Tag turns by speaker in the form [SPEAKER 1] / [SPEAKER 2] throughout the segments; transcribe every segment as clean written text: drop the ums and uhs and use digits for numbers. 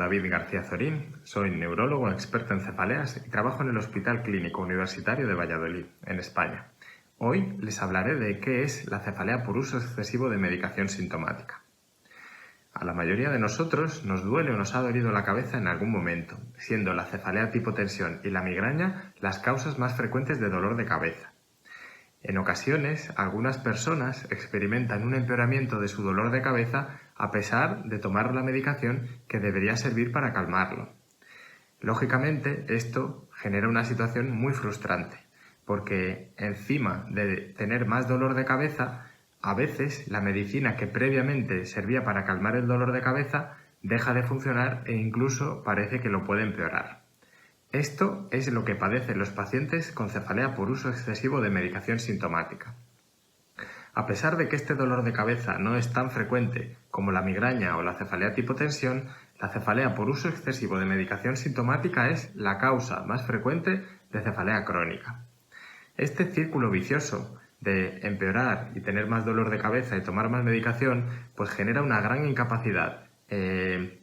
[SPEAKER 1] David García Zorín, soy neurólogo experto en cefaleas y trabajo en el Hospital Clínico Universitario de Valladolid, en España. Hoy les hablaré de qué es la cefalea por uso excesivo de medicación sintomática. A la mayoría de nosotros nos duele o nos ha dolido la cabeza en algún momento, siendo la cefalea tipo tensión y la migraña las causas más frecuentes de dolor de cabeza. En ocasiones, algunas personas experimentan un empeoramiento de su dolor de cabeza a pesar de tomar la medicación que debería servir para calmarlo. Lógicamente, esto genera una situación muy frustrante, porque encima de tener más dolor de cabeza, a veces la medicina que previamente servía para calmar el dolor de cabeza deja de funcionar e incluso parece que lo puede empeorar. Esto es lo que padecen los pacientes con cefalea por uso excesivo de medicación sintomática. A pesar de que este dolor de cabeza no es tan frecuente como la migraña o la cefalea tipo tensión, la cefalea por uso excesivo de medicación sintomática es la causa más frecuente de cefalea crónica. Este círculo vicioso de empeorar y tener más dolor de cabeza y tomar más medicación, pues genera una gran incapacidad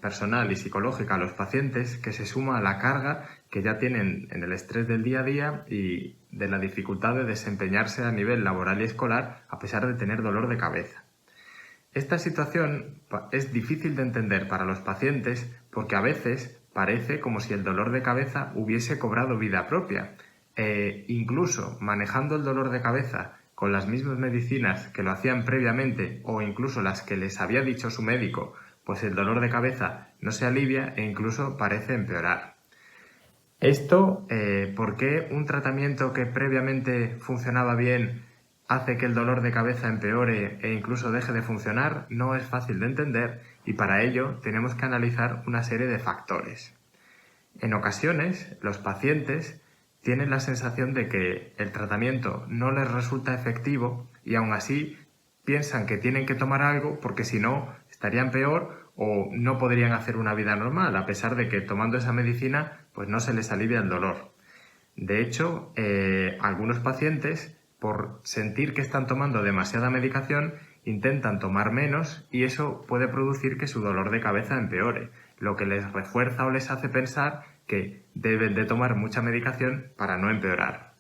[SPEAKER 1] personal y psicológica a los pacientes, que se suma a la carga que ya tienen en el estrés del día a día y de la dificultad de desempeñarse a nivel laboral y escolar a pesar de tener dolor de cabeza. Esta situación es difícil de entender para los pacientes porque a veces parece como si el dolor de cabeza hubiese cobrado vida propia. Incluso manejando el dolor de cabeza con las mismas medicinas que lo hacían previamente o incluso las que les había dicho su médico, pues el dolor de cabeza no se alivia e incluso parece empeorar. Esto, ¿por qué un tratamiento que previamente funcionaba bien hace que el dolor de cabeza empeore e incluso deje de funcionar? No es fácil de entender y para ello tenemos que analizar una serie de factores. En ocasiones, los pacientes tienen la sensación de que el tratamiento no les resulta efectivo y aún así piensan que tienen que tomar algo porque si no estarían peor o no podrían hacer una vida normal, a pesar de que tomando esa medicina pues no se les alivia el dolor. De hecho, algunos pacientes, por sentir que están tomando demasiada medicación, intentan tomar menos y eso puede producir que su dolor de cabeza empeore, lo que les refuerza o les hace pensar que deben de tomar mucha medicación para no empeorar.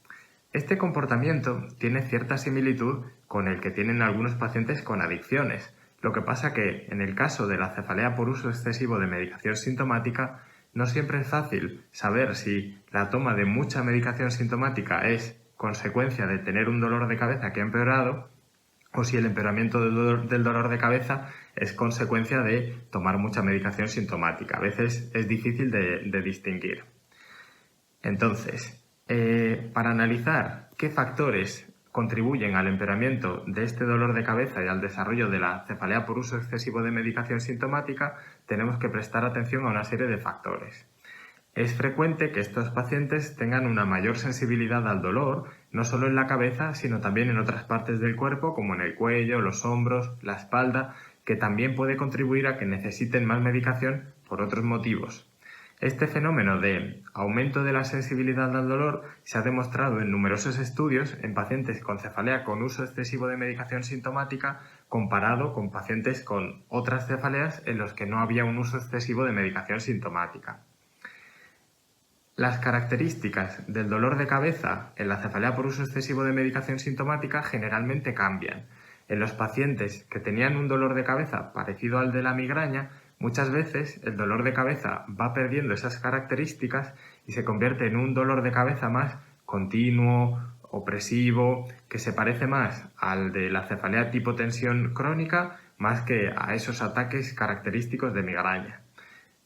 [SPEAKER 1] Este comportamiento tiene cierta similitud con el que tienen algunos pacientes con adicciones. Lo que pasa que en el caso de la cefalea por uso excesivo de medicación sintomática, no siempre es fácil saber si la toma de mucha medicación sintomática es consecuencia de tener un dolor de cabeza que ha empeorado o si el empeoramiento del dolor de cabeza es consecuencia de tomar mucha medicación sintomática. A veces es difícil de distinguir. Entonces, para analizar qué factores contribuyen al empeoramiento de este dolor de cabeza y al desarrollo de la cefalea por uso excesivo de medicación sintomática, tenemos que prestar atención a una serie de factores. Es frecuente que estos pacientes tengan una mayor sensibilidad al dolor, no solo en la cabeza, sino también en otras partes del cuerpo, como en el cuello, los hombros, la espalda, que también puede contribuir a que necesiten más medicación por otros motivos. Este fenómeno de aumento de la sensibilidad al dolor se ha demostrado en numerosos estudios en pacientes con cefalea con uso excesivo de medicación sintomática comparado con pacientes con otras cefaleas en los que no había un uso excesivo de medicación sintomática. Las características del dolor de cabeza en la cefalea por uso excesivo de medicación sintomática generalmente cambian. En los pacientes que tenían un dolor de cabeza parecido al de la migraña, muchas veces el dolor de cabeza va perdiendo esas características y se convierte en un dolor de cabeza más continuo, opresivo, que se parece más al de la cefalea tipo tensión crónica más que a esos ataques característicos de migraña.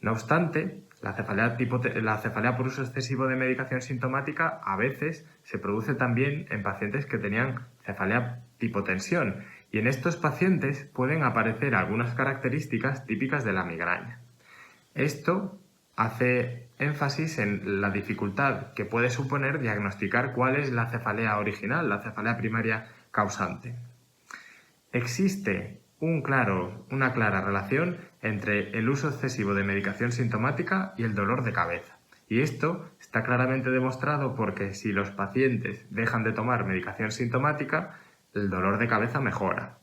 [SPEAKER 1] No obstante, la cefalea por uso excesivo de medicación sintomática a veces se produce también en pacientes que tenían cefalea tipo tensión y en estos pacientes pueden aparecer algunas características típicas de la migraña. Esto hace énfasis en la dificultad que puede suponer diagnosticar cuál es la cefalea original, la cefalea primaria causante. Existe una clara relación entre el uso excesivo de medicación sintomática y el dolor de cabeza. Y esto está claramente demostrado porque si los pacientes dejan de tomar medicación sintomática, el dolor de cabeza mejora.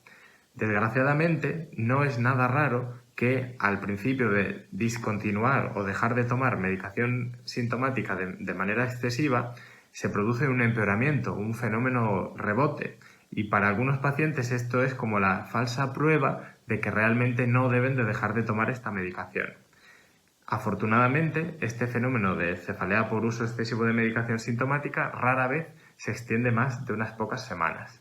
[SPEAKER 1] Desgraciadamente, no es nada raro que al principio de discontinuar o dejar de tomar medicación sintomática de manera excesiva, se produce un empeoramiento, un fenómeno rebote. Y para algunos pacientes esto es como la falsa prueba de que realmente no deben de dejar de tomar esta medicación. Afortunadamente, este fenómeno de cefalea por uso excesivo de medicación sintomática rara vez se extiende más de unas pocas semanas.